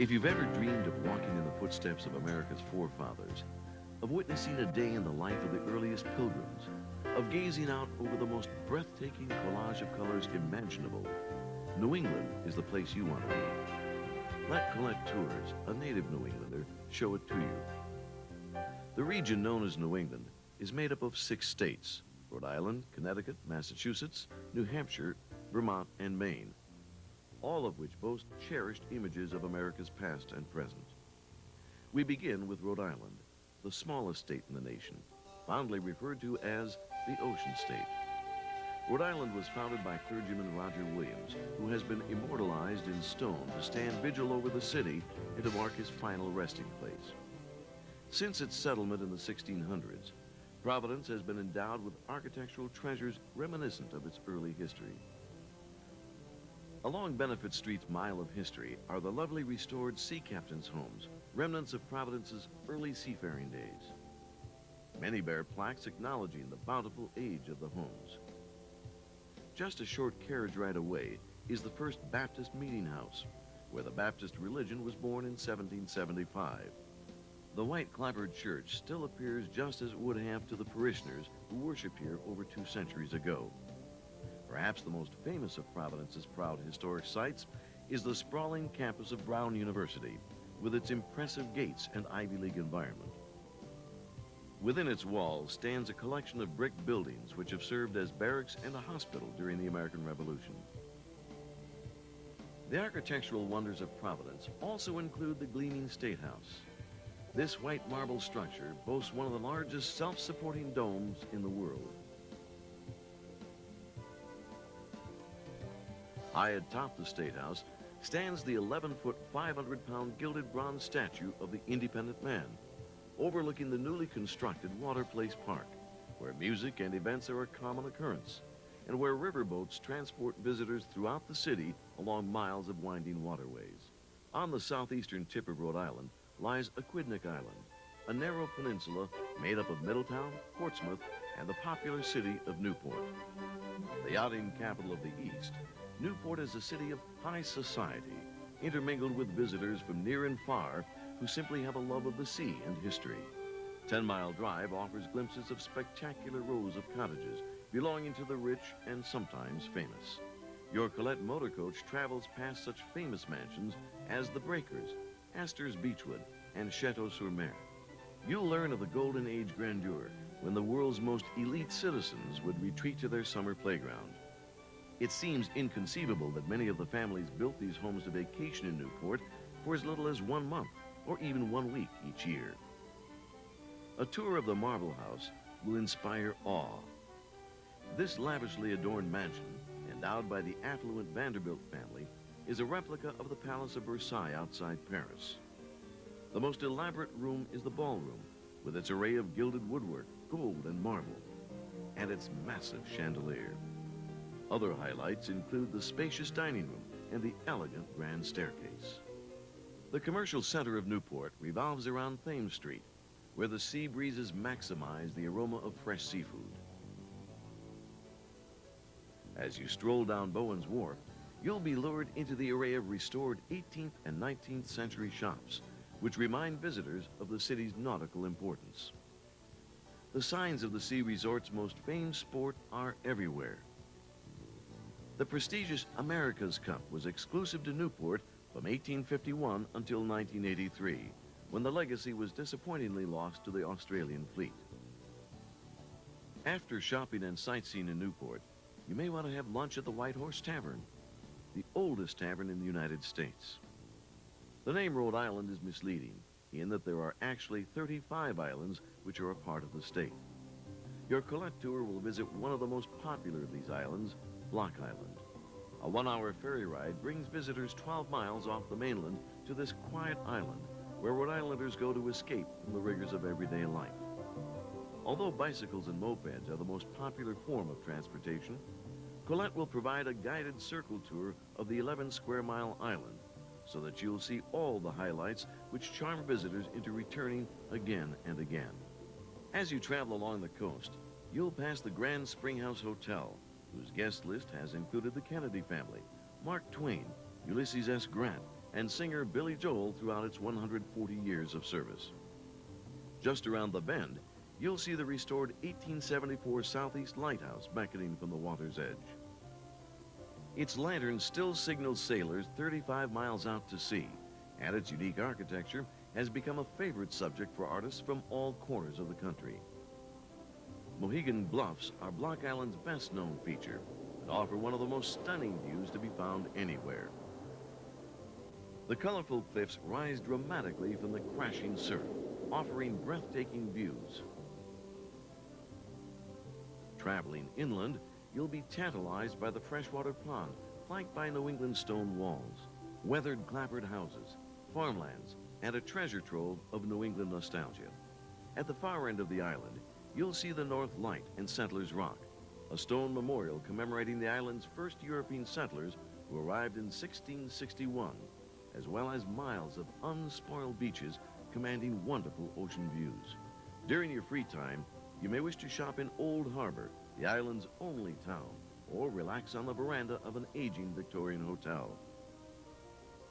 If you've ever dreamed of walking in the footsteps of America's forefathers, of witnessing a day in the life of the earliest pilgrims, of gazing out over the most breathtaking collage of colors imaginable, New England is the place you want to be. Let Colette Tours, a native New Englander, show it to you. The region known as New England is made up of 6 states: Rhode Island, Connecticut, Massachusetts, New Hampshire, Vermont, and Maine, all of which boast cherished images of America's past and present. We begin with Rhode Island, the smallest state in the nation, fondly referred to as the Ocean State. Rhode Island was founded by clergyman Roger Williams, who has been immortalized in stone to stand vigil over the city and to mark his final resting place. Since its settlement in the 1600s, Providence has been endowed with architectural treasures reminiscent of its early history. Along Benefit Street's mile of history are the lovely restored sea captains' homes, remnants of Providence's early seafaring days. Many bear plaques acknowledging the bountiful age of the homes. Just a short carriage ride away is the First Baptist Meeting House, where the Baptist religion was born in 1775. The white clapboard church still appears just as it would have to the parishioners who worshiped here over 2 centuries ago. Perhaps the most famous of Providence's proud historic sites is the sprawling campus of Brown University, with its impressive gates and Ivy League environment. Within its walls stands a collection of brick buildings which have served as barracks and a hospital during the American Revolution. The architectural wonders of Providence also include the gleaming State House. This white marble structure boasts one of the largest self-supporting domes in the world. High atop the State House stands the 11-foot, 500-pound gilded bronze statue of the Independent Man, overlooking the newly constructed Water Place Park, where music and events are a common occurrence, and where riverboats transport visitors throughout the city along miles of winding waterways. On the southeastern tip of Rhode Island lies Aquidneck Island, a narrow peninsula made up of Middletown, Portsmouth, and the popular city of Newport. The yachting capital of the East, Newport is a city of high society, intermingled with visitors from near and far who simply have a love of the sea and history. 10 Mile Drive offers glimpses of spectacular rows of cottages belonging to the rich and sometimes famous. Your Colette motor coach travels past such famous mansions as the Breakers, Astor's Beechwood, and Chateau-sur-Mer. You'll learn of the golden age grandeur when the world's most elite citizens would retreat to their summer playground. It seems inconceivable that many of the families built these homes to vacation in Newport for as little as 1 month or even 1 week each year. A tour of the Marble House will inspire awe. This lavishly adorned mansion, endowed by the affluent Vanderbilt family, is a replica of the Palace of Versailles outside Paris. The most elaborate room is the ballroom, with its array of gilded woodwork, gold and marble, and its massive chandelier. Other highlights include the spacious dining room and the elegant grand staircase. The commercial center of Newport revolves around Thames Street, where the sea breezes maximize the aroma of fresh seafood. As you stroll down Bowen's Wharf, you'll be lured into the array of restored 18th and 19th century shops, which remind visitors of the city's nautical importance. The signs of the sea resort's most famed sport are everywhere. The prestigious America's Cup was exclusive to Newport from 1851 until 1983, when the legacy was disappointingly lost to the Australian fleet. After shopping and sightseeing in Newport, you may want to have lunch at the White Horse Tavern, the oldest tavern in the United States. The name Rhode Island is misleading, in that there are actually 35 islands which are a part of the state. Your Colette tour will visit one of the most popular of these islands, Block Island. A 1-hour ferry ride brings visitors 12 miles off the mainland to this quiet island, where Rhode Islanders go to escape from the rigors of everyday life. Although bicycles and mopeds are the most popular form of transportation, Colette will provide a guided circle tour of the 11-square-mile island, so that you'll see all the highlights which charm visitors into returning again and again. As you travel along the coast, you'll pass the Grand Springhouse Hotel, whose guest list has included the Kennedy family, Mark Twain, Ulysses S. Grant, and singer Billy Joel throughout its 140 years of service. Just around the bend, you'll see the restored 1874 Southeast Lighthouse beckoning from the water's edge. Its lantern still signals sailors 35 miles out to sea, and its unique architecture has become a favorite subject for artists from all corners of the country. Mohegan Bluffs are Block Island's best-known feature and offer one of the most stunning views to be found anywhere. The colorful cliffs rise dramatically from the crashing surf, offering breathtaking views. Traveling inland, you'll be tantalized by the freshwater pond, flanked by New England stone walls, weathered clapboard houses, farmlands, and a treasure trove of New England nostalgia. At the far end of the island, you'll see the North Light and Settlers Rock, a stone memorial commemorating the island's first European settlers who arrived in 1661, as well as miles of unspoiled beaches commanding wonderful ocean views. During your free time, you may wish to shop in Old Harbor, the island's only town, or relax on the veranda of an aging Victorian hotel.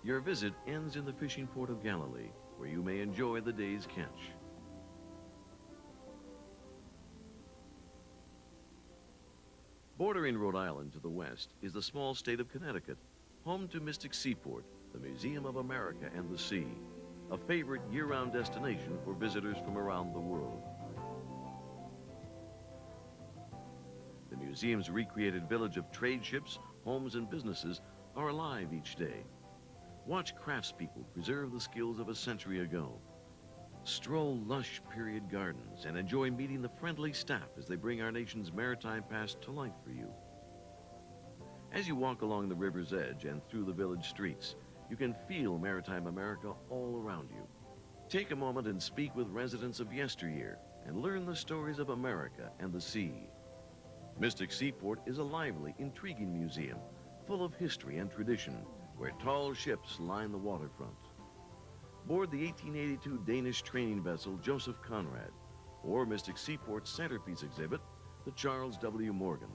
Your visit ends in the fishing port of Galilee, where you may enjoy the day's catch. Bordering Rhode Island to the west is the small state of Connecticut, home to Mystic Seaport, the Museum of America and the Sea, a favorite year-round destination for visitors from around the world. The museum's recreated village of trade ships, homes, and businesses are alive each day. Watch craftspeople preserve the skills of a century ago. Stroll lush period gardens and enjoy meeting the friendly staff as they bring our nation's maritime past to life for you. As you walk along the river's edge and through the village streets, you can feel maritime America all around you. Take a moment and speak with residents of yesteryear and learn the stories of America and the sea. Mystic Seaport is a lively, intriguing museum full of history and tradition, where tall ships line the waterfront. Board the 1882 Danish training vessel Joseph Conrad, or Mystic Seaport's centerpiece exhibit, the Charles W. Morgan.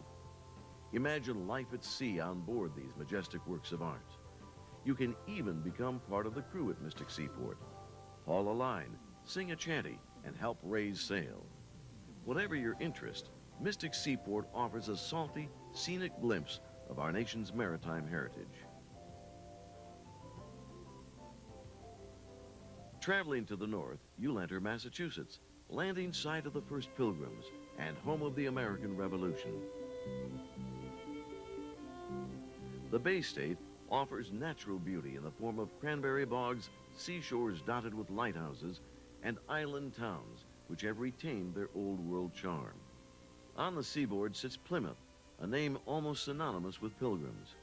Imagine life at sea on board these majestic works of art. You can even become part of the crew at Mystic Seaport. Haul a line, sing a chanty, and help raise sail. Whatever your interest, Mystic Seaport offers a salty, scenic glimpse of our nation's maritime heritage. Traveling to the north, you'll enter Massachusetts, landing site of the first Pilgrims and home of the American Revolution. The Bay State offers natural beauty in the form of cranberry bogs, seashores dotted with lighthouses, and island towns which have retained their old world charm. On the seaboard sits Plymouth, a name almost synonymous with pilgrims.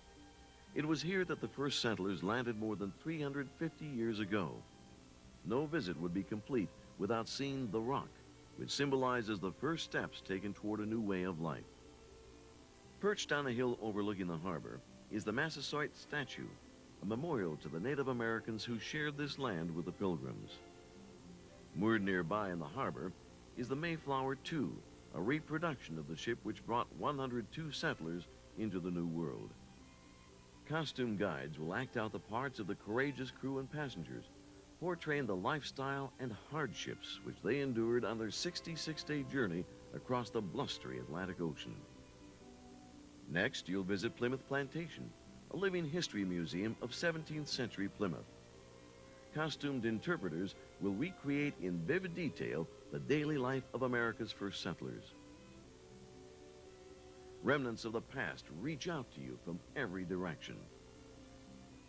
It was here that the first settlers landed more than 350 years ago. No visit would be complete without seeing the Rock, which symbolizes the first steps taken toward a new way of life. Perched on a hill overlooking the harbor is the Massasoit statue, a memorial to the Native Americans who shared this land with the Pilgrims. Moored nearby in the harbor is the Mayflower II, a reproduction of the ship which brought 102 settlers into the New World. Costume guides will act out the parts of the courageous crew and passengers, portraying the lifestyle and hardships which they endured on their 66-day journey across the blustery Atlantic Ocean. Next, you'll visit Plymouth Plantation, a living history museum of 17th century Plymouth. Costumed interpreters will recreate in vivid detail the daily life of America's first settlers. Remnants of the past reach out to you from every direction.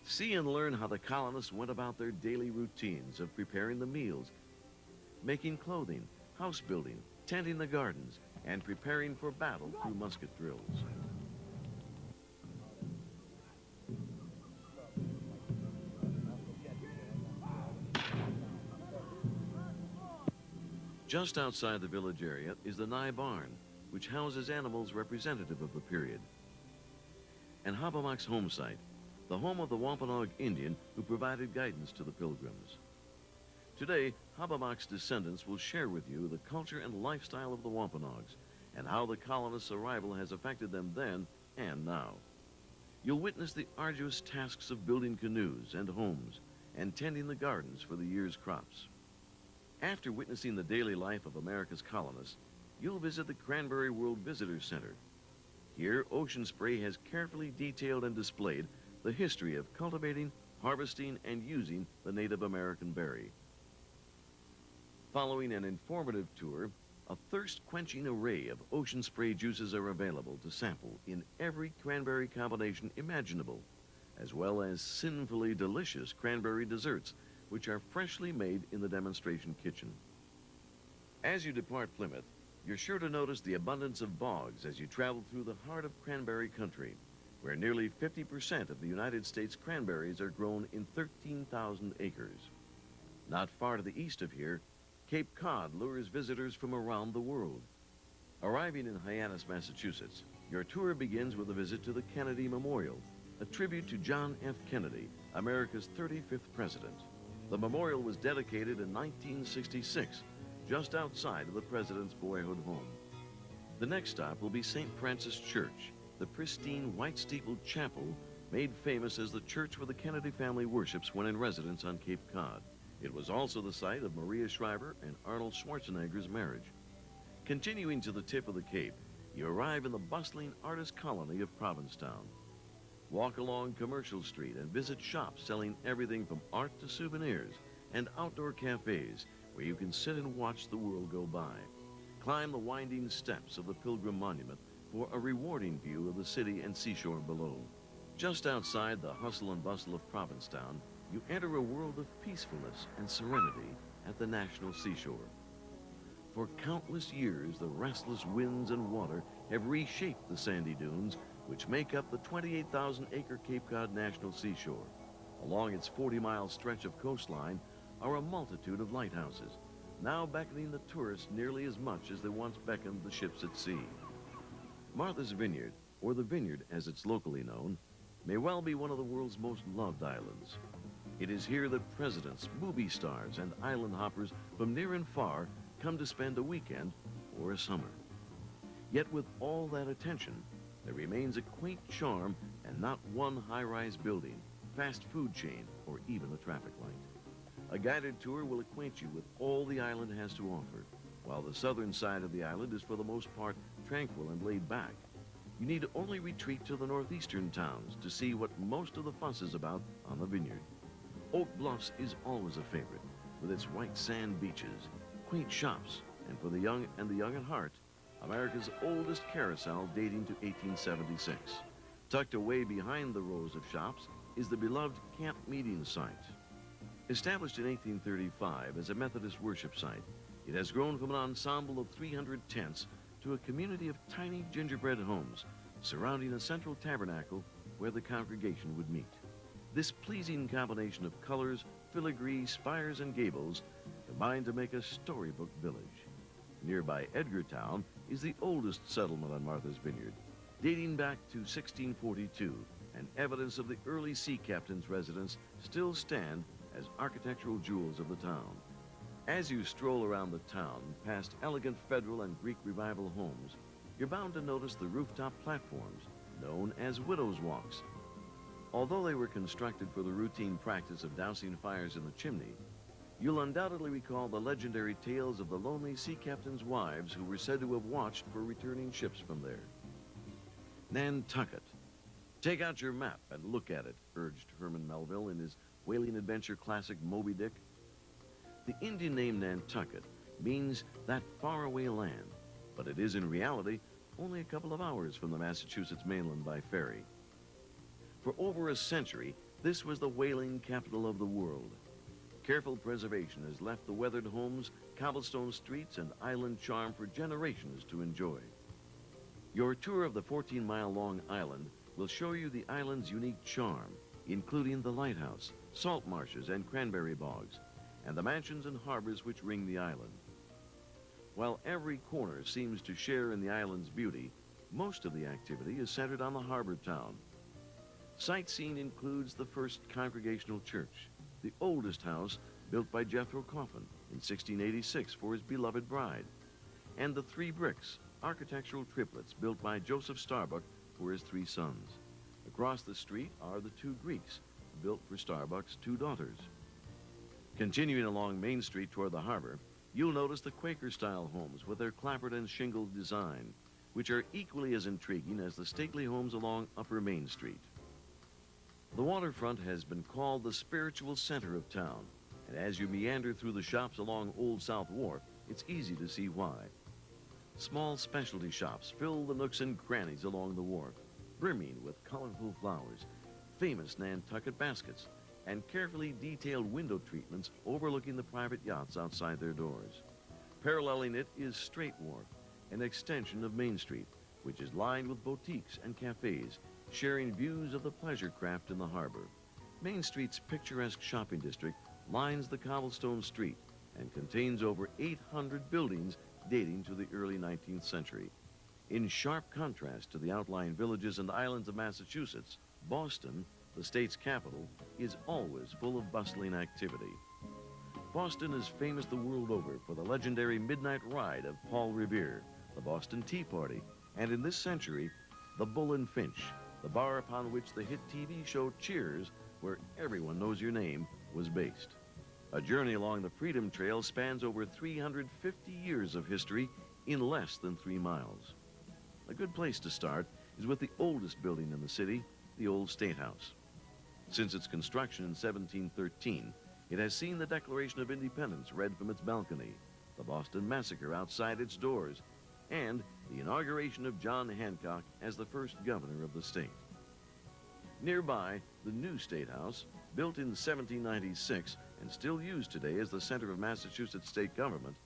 See and learn how the colonists went about their daily routines of preparing the meals, making clothing, house building, tending the gardens, and preparing for battle through musket drills. Just outside the village area is the Nye Barn, which houses animals representative of the period. And Hobbamock's home site, the home of the Wampanoag Indian who provided guidance to the Pilgrims. Today, Hobbamock's descendants will share with you the culture and lifestyle of the Wampanoags and how the colonists' arrival has affected them then and now. You'll witness the arduous tasks of building canoes and homes and tending the gardens for the year's crops. After witnessing the daily life of America's colonists, you'll visit the Cranberry World Visitor Center. Here, Ocean Spray has carefully detailed and displayed the history of cultivating, harvesting, and using the Native American berry. Following an informative tour, a thirst-quenching array of Ocean Spray juices are available to sample in every cranberry combination imaginable, as well as sinfully delicious cranberry desserts, which are freshly made in the demonstration kitchen. As you depart Plymouth, you're sure to notice the abundance of bogs as you travel through the heart of cranberry country, where nearly 50% of the United States cranberries are grown in 13,000 acres. Not far to the east of here, Cape Cod lures visitors from around the world. Arriving in Hyannis, Massachusetts, your tour begins with a visit to the Kennedy Memorial, a tribute to John F. Kennedy, America's 35th president. The memorial was dedicated in 1966, just outside of the president's boyhood home. The next stop will be St. Francis Church, the pristine white-steepled chapel made famous as the church where the Kennedy family worships when in residence on Cape Cod. It was also the site of Maria Shriver and Arnold Schwarzenegger's marriage. Continuing to the tip of the Cape, you arrive in the bustling artist colony of Provincetown. Walk along Commercial Street and visit shops selling everything from art to souvenirs and outdoor cafes where you can sit and watch the world go by. Climb the winding steps of the Pilgrim Monument for a rewarding view of the city and seashore below. Just outside the hustle and bustle of Provincetown, you enter a world of peacefulness and serenity at the National Seashore. For countless years, the restless winds and water have reshaped the sandy dunes, which make up the 28,000-acre Cape Cod National Seashore. Along its 40-mile stretch of coastline are a multitude of lighthouses, now beckoning the tourists nearly as much as they once beckoned the ships at sea. Martha's Vineyard, or the Vineyard as it's locally known, may well be one of the world's most loved islands. It is here that presidents, movie stars, and island hoppers from near and far come to spend a weekend or a summer. Yet with all that attention, there remains a quaint charm and not one high-rise building, fast food chain, or even a traffic light. A guided tour will acquaint you with all the island has to offer, while the southern side of the island is for the most part tranquil and laid back. You need only retreat to the northeastern towns to see what most of the fuss is about on the Vineyard. Oak Bluffs is always a favorite, with its white sand beaches, quaint shops, and for the young and the young at heart, America's oldest carousel dating to 1876. Tucked away behind the rows of shops is the beloved camp meeting site. Established in 1835 as a Methodist worship site, it has grown from an ensemble of 300 tents to a community of tiny gingerbread homes surrounding a central tabernacle where the congregation would meet. This pleasing combination of colors, filigree, spires, and gables combine to make a storybook village. Nearby Edgartown is the oldest settlement on Martha's Vineyard, dating back to 1642, and evidence of the early sea captain's residence still stand as architectural jewels of the town. As you stroll around the town, past elegant Federal and Greek Revival homes, you're bound to notice the rooftop platforms, known as Widows' Walks. Although they were constructed for the routine practice of dousing fires in the chimney, you'll undoubtedly recall the legendary tales of the lonely sea captains' wives who were said to have watched for returning ships from there. Nantucket. Take out your map and look at it, urged Herman Melville in his whaling adventure classic Moby Dick. The Indian name Nantucket means that faraway land, but it is in reality only a couple of hours from the Massachusetts mainland by ferry. For over a century, this was the whaling capital of the world. Careful preservation has left the weathered homes, cobblestone streets, and island charm for generations to enjoy. Your tour of the 14-mile-long island will show you the island's unique charm, including the lighthouse, salt marshes, and cranberry bogs, and the mansions and harbors which ring the island. While every corner seems to share in the island's beauty, most of the activity is centered on the harbor town. Sightseeing includes the first Congregational Church, the oldest house built by Jethro Coffin in 1686 for his beloved bride, and the Three Bricks, architectural triplets built by Joseph Starbuck for his three sons. Across the street are the two Greeks, built for Starbucks' two daughters. Continuing along Main Street toward the harbor, you'll notice the Quaker-style homes with their clapboard and shingled design, which are equally as intriguing as the stately homes along Upper Main Street. The waterfront has been called the spiritual center of town, and as you meander through the shops along Old South Wharf, it's easy to see why. Small specialty shops fill the nooks and crannies along the wharf, brimming with colorful flowers, famous Nantucket baskets, and carefully detailed window treatments overlooking the private yachts outside their doors. Paralleling it is Straight Wharf, an extension of Main Street, which is lined with boutiques and cafes, sharing views of the pleasure craft in the harbor. Main Street's picturesque shopping district lines the cobblestone street and contains over 800 buildings dating to the early 19th century. In sharp contrast to the outlying villages and islands of Massachusetts, Boston, the state's capital, is always full of bustling activity. Boston is famous the world over for the legendary midnight ride of Paul Revere, the Boston Tea Party, and in this century, the Bull and Finch, the bar upon which the hit TV show Cheers, where everyone knows your name, was based. A journey along the Freedom Trail spans over 350 years of history in less than 3 miles. A good place to start is with the oldest building in the city, the Old State House. Since its construction in 1713, it has seen the Declaration of Independence read from its balcony, the Boston Massacre outside its doors, and the inauguration of John Hancock as the first governor of the state. Nearby, the new State House, built in 1796 and still used today as the center of Massachusetts state government,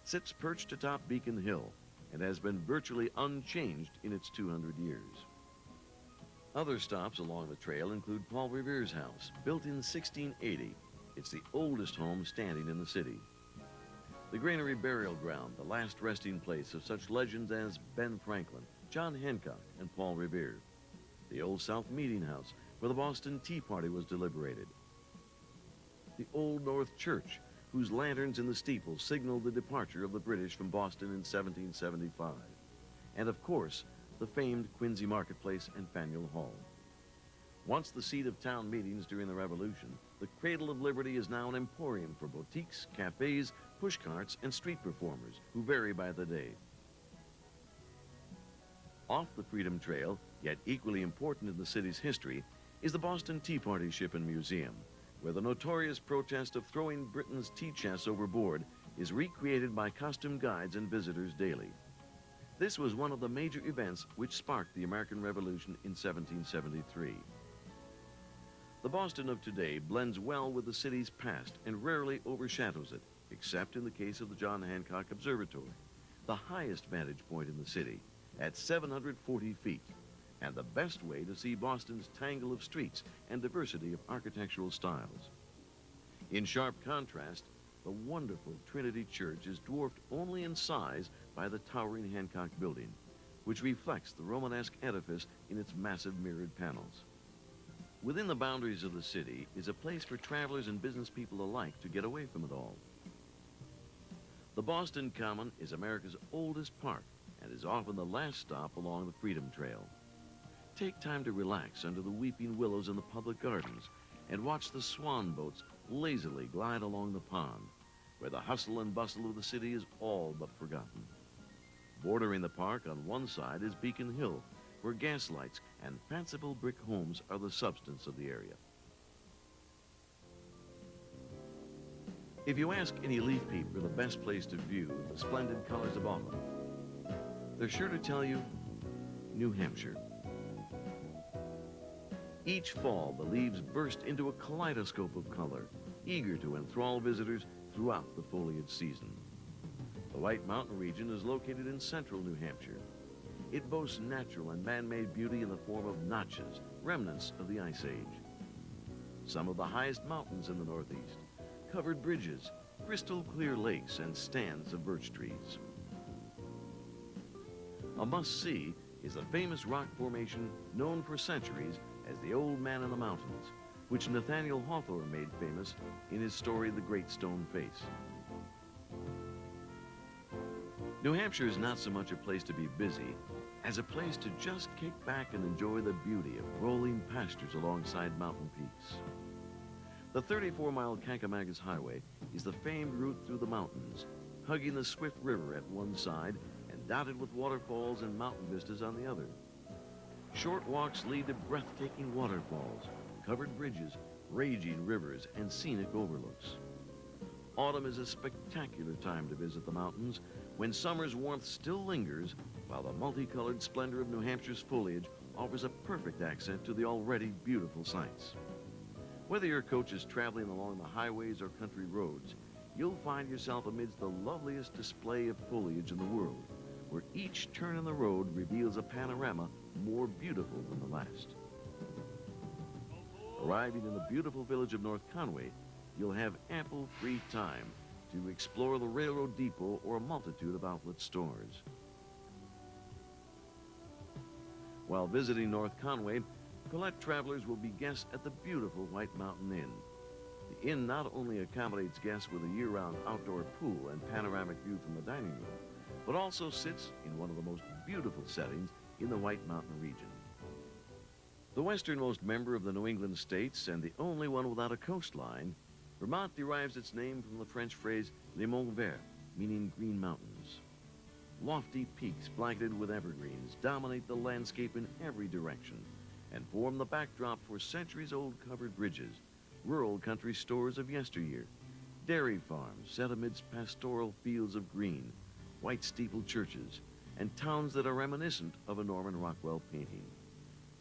sits perched atop Beacon Hill and has been virtually unchanged in its 200 years. Other stops along the trail include Paul Revere's house, built in 1680. It's the oldest home standing in the city. The Granary Burial Ground, the last resting place of such legends as Ben Franklin, John Hancock, and Paul Revere. The Old South Meeting House, where the Boston Tea Party was deliberated. The Old North Church, whose lanterns in the steeple signaled the departure of the British from Boston in 1775. And of course, the famed Quincy Marketplace and Faneuil Hall. Once the seat of town meetings during the Revolution, the Cradle of Liberty is now an emporium for boutiques, cafes, pushcarts, and street performers who vary by the day. Off the Freedom Trail, yet equally important in the city's history, is the Boston Tea Party Ship and Museum, where the notorious protest of throwing Britain's tea chests overboard is recreated by costume guides and visitors daily. This was one of the major events which sparked the American Revolution in 1773. The Boston of today blends well with the city's past and rarely overshadows it, except in the case of the John Hancock Observatory, the highest vantage point in the city at 740 feet, and the best way to see Boston's tangle of streets and diversity of architectural styles. In sharp contrast, the wonderful Trinity Church is dwarfed only in size by the towering Hancock Building, which reflects the Romanesque edifice in its massive mirrored panels. Within the boundaries of the city is a place for travelers and business people alike to get away from it all. The Boston Common is America's oldest park and is often the last stop along the Freedom Trail. Take time to relax under the weeping willows in the public gardens and watch the swan boats lazily glide along the pond, where the hustle and bustle of the city is all but forgotten. Bordering the park on one side is Beacon Hill, where gas lights and fanciful brick homes are the substance of the area. If you ask any leaf peeper the best place to view the splendid colors of autumn, they're sure to tell you New Hampshire. Each fall, the leaves burst into a kaleidoscope of color, eager to enthrall visitors throughout the foliage season. The White Mountain region is located in central New Hampshire. It boasts natural and man-made beauty in the form of notches, remnants of the Ice Age. Some of the highest mountains in the Northeast, covered bridges, crystal clear lakes, and stands of birch trees. A must-see is the famous rock formation known for centuries as the Old Man in the Mountains, which Nathaniel Hawthorne made famous in his story, The Great Stone Face. New Hampshire is not so much a place to be busy as a place to just kick back and enjoy the beauty of rolling pastures alongside mountain peaks. The 34-mile Kankamagas Highway is the famed route through the mountains, hugging the swift river at one side and dotted with waterfalls and mountain vistas on the other. Short walks lead to breathtaking waterfalls, covered bridges, raging rivers, and scenic overlooks. Autumn is a spectacular time to visit the mountains when summer's warmth still lingers while the multicolored splendor of New Hampshire's foliage offers a perfect accent to the already beautiful sights. Whether your coach is traveling along the highways or country roads, you'll find yourself amidst the loveliest display of foliage in the world, where each turn in the road reveals a panorama more beautiful than the last. Arriving in the beautiful village of North Conway, you'll have ample free time to explore the railroad depot or a multitude of outlet stores. While visiting North Conway, Colette travelers will be guests at the beautiful White Mountain Inn. The inn not only accommodates guests with a year-round outdoor pool and panoramic view from the dining room, but also sits in one of the most beautiful settings in the White Mountain region. The westernmost member of the New England states and the only one without a coastline, Vermont derives its name from the French phrase Les Monts Verts, meaning green mountains. Lofty peaks blanketed with evergreens dominate the landscape in every direction and form the backdrop for centuries-old covered bridges, rural country stores of yesteryear, dairy farms set amidst pastoral fields of green, white steepled churches, and towns that are reminiscent of a Norman Rockwell painting.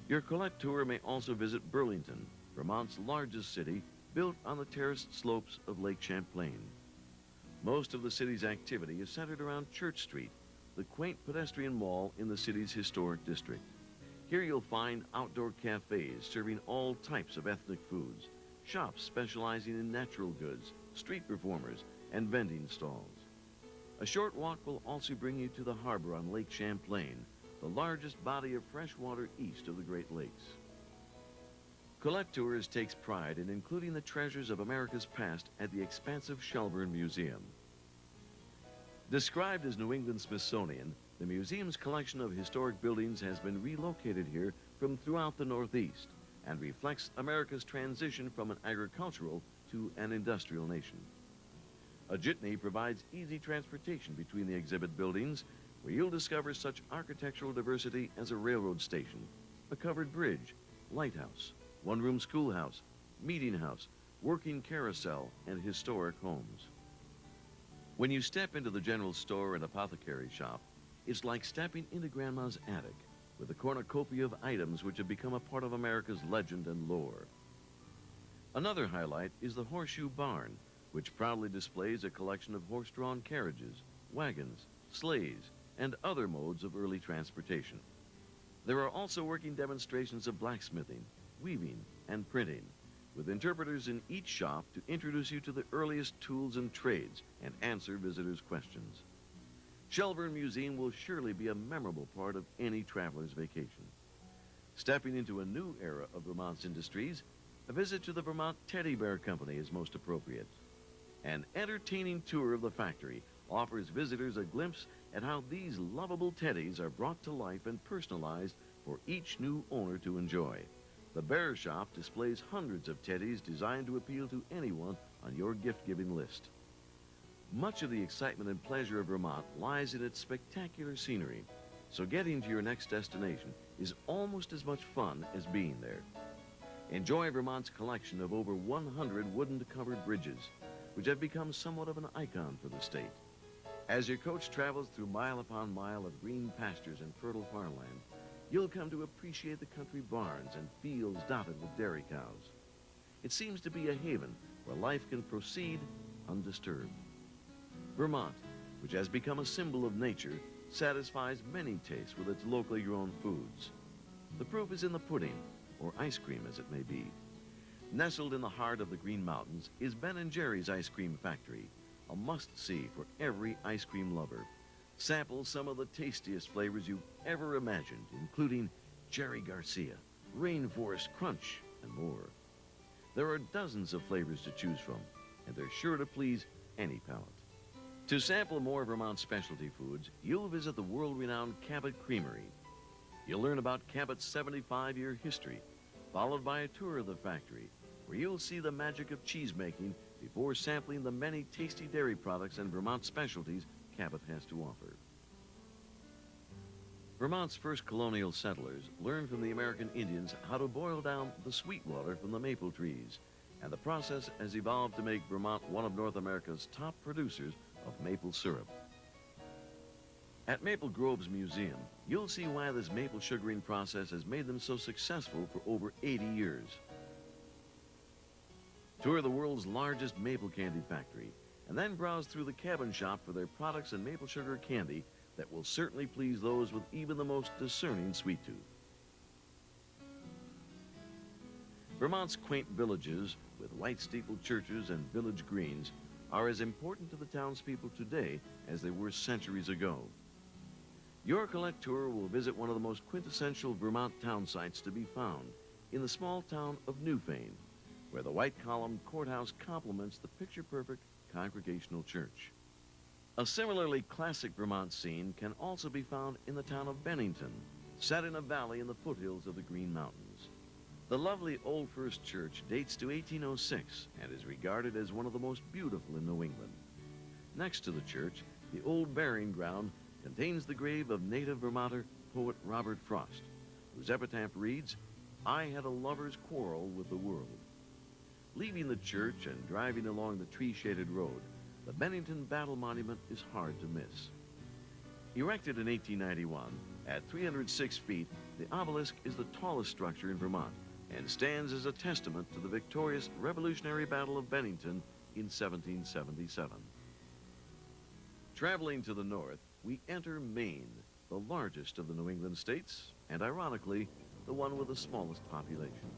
Your Colette tour may also visit Burlington, Vermont's largest city, built on the terraced slopes of Lake Champlain. Most of the city's activity is centered around Church Street, the quaint pedestrian mall in the city's historic district. Here you'll find outdoor cafes serving all types of ethnic foods, shops specializing in natural goods, street performers, and vending stalls. A short walk will also bring you to the harbor on Lake Champlain, the largest body of fresh water east of the Great Lakes. Colette Tours takes pride in including the treasures of America's past at the expansive Shelburne Museum. Described as New England Smithsonian, the museum's collection of historic buildings has been relocated here from throughout the Northeast and reflects America's transition from an agricultural to an industrial nation. A jitney provides easy transportation between the exhibit buildings, where you'll discover such architectural diversity as a railroad station, a covered bridge, lighthouse, one-room schoolhouse, meeting house, working carousel, and historic homes. When you step into the general store and apothecary shop, it's like stepping into Grandma's attic, with a cornucopia of items which have become a part of America's legend and lore. Another highlight is the Horseshoe Barn, which proudly displays a collection of horse-drawn carriages, wagons, sleighs, and other modes of early transportation. There are also working demonstrations of blacksmithing, weaving, and printing, with interpreters in each shop to introduce you to the earliest tools and trades and answer visitors' questions. Shelburne Museum will surely be a memorable part of any traveler's vacation. Stepping into a new era of Vermont's industries, a visit to the Vermont Teddy Bear Company is most appropriate. An entertaining tour of the factory offers visitors a glimpse at how these lovable teddies are brought to life and personalized for each new owner to enjoy. The Bear Shop displays hundreds of teddies designed to appeal to anyone on your gift-giving list. Much of the excitement and pleasure of Vermont lies in its spectacular scenery, so getting to your next destination is almost as much fun as being there. Enjoy Vermont's collection of over 100 wooden-covered bridges, which have become somewhat of an icon for the state. As your coach travels through mile upon mile of green pastures and fertile farmland, you'll come to appreciate the country barns and fields dotted with dairy cows. It seems to be a haven where life can proceed undisturbed. Vermont, which has become a symbol of nature, satisfies many tastes with its locally grown foods. The proof is in the pudding, or ice cream as it may be. Nestled in the heart of the Green Mountains is Ben & Jerry's Ice Cream Factory, a must-see for every ice cream lover. Sample some of the tastiest flavors you've ever imagined, including Jerry Garcia, Rainforest Crunch, and more. There are dozens of flavors to choose from, and they're sure to please any palate. To sample more Vermont specialty foods, you'll visit the world-renowned Cabot Creamery. You'll learn about Cabot's 75-year history, followed by a tour of the factory, where you'll see the magic of cheese making before sampling the many tasty dairy products and Vermont specialties Cabot has to offer. Vermont's first colonial settlers learned from the American Indians how to boil down the sweet water from the maple trees, and the process has evolved to make Vermont one of North America's top producers of maple syrup. At Maple Grove's museum, you'll see why this maple sugaring process has made them so successful for over 80 years. Tour the world's largest maple candy factory, and then browse through the cabin shop for their products and maple sugar candy that will certainly please those with even the most discerning sweet tooth. Vermont's quaint villages with white steepled churches and village greens are as important to the townspeople today as they were centuries ago. Your Collect Tour will visit one of the most quintessential Vermont town sites to be found in the small town of Newfane, where the white-columned courthouse complements the picture-perfect Congregational Church. A similarly classic Vermont scene can also be found in the town of Bennington, set in a valley in the foothills of the Green Mountains. The lovely Old First Church dates to 1806 and is regarded as one of the most beautiful in New England. Next to the church, the old burying ground contains the grave of native Vermonter poet Robert Frost, whose epitaph reads, "I had a lover's quarrel with the world." Leaving the church and driving along the tree-shaded road, the Bennington Battle Monument is hard to miss. Erected in 1891, at 306 feet, the obelisk is the tallest structure in Vermont and stands as a testament to the victorious Revolutionary Battle of Bennington in 1777. Traveling to the north, we enter Maine, the largest of the New England states, and ironically, the one with the smallest population.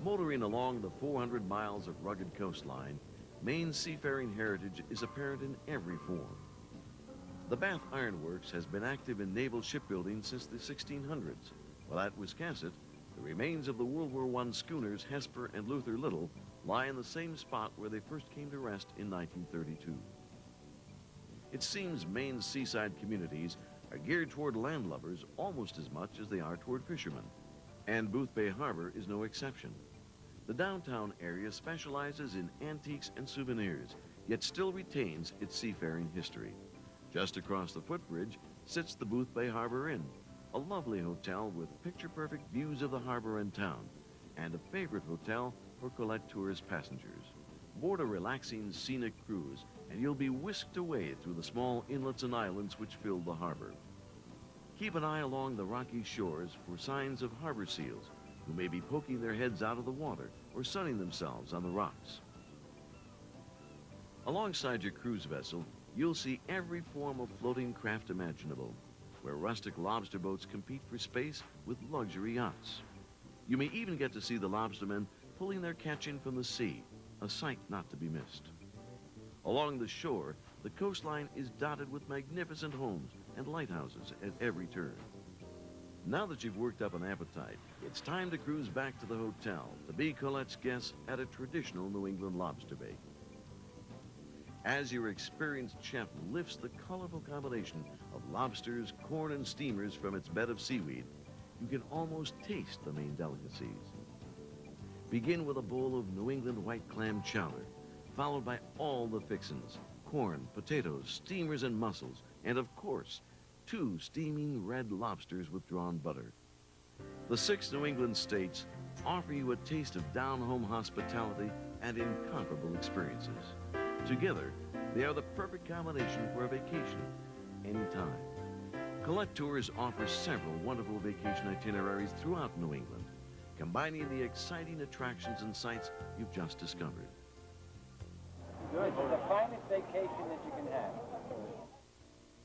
Motoring along the 400 miles of rugged coastline, Maine's seafaring heritage is apparent in every form. The Bath Iron Works has been active in naval shipbuilding since the 1600s, while at Wiscasset, the remains of the World War I schooners Hesper and Luther Little lie in the same spot where they first came to rest in 1932. It seems Maine's seaside communities are geared toward landlubbers almost as much as they are toward fishermen, and Boothbay Harbor is no exception. The downtown area specializes in antiques and souvenirs, yet still retains its seafaring history. Just across the footbridge sits the Boothbay Harbor Inn, a lovely hotel with picture-perfect views of the harbor and town, and a favorite hotel for Collect Tours passengers. Board a relaxing scenic cruise, and you'll be whisked away through the small inlets and islands which fill the harbor. Keep an eye along the rocky shores for signs of harbor seals, who may be poking their heads out of the water or sunning themselves on the rocks. Alongside your cruise vessel, you'll see every form of floating craft imaginable, where rustic lobster boats compete for space with luxury yachts. You may even get to see the lobstermen pulling their catch in from the sea, a sight not to be missed. Along the shore, the coastline is dotted with magnificent homes and lighthouses at every turn. Now that you've worked up an appetite, it's time to cruise back to the hotel to be Colette's guest at a traditional New England lobster bake. As your experienced chef lifts the colorful combination of lobsters, corn, and steamers from its bed of seaweed, you can almost taste the main delicacies. Begin with a bowl of New England white clam chowder, followed by all the fixins: corn, potatoes, steamers, and mussels, and of course, 2 steaming red lobsters with drawn butter. The 6 New England states offer you a taste of down-home hospitality and incomparable experiences. Together, they are the perfect combination for a vacation anytime. Collect Tours offers several wonderful vacation itineraries throughout New England, combining the exciting attractions and sights you've just discovered. Good. It's the finest vacation that you can have.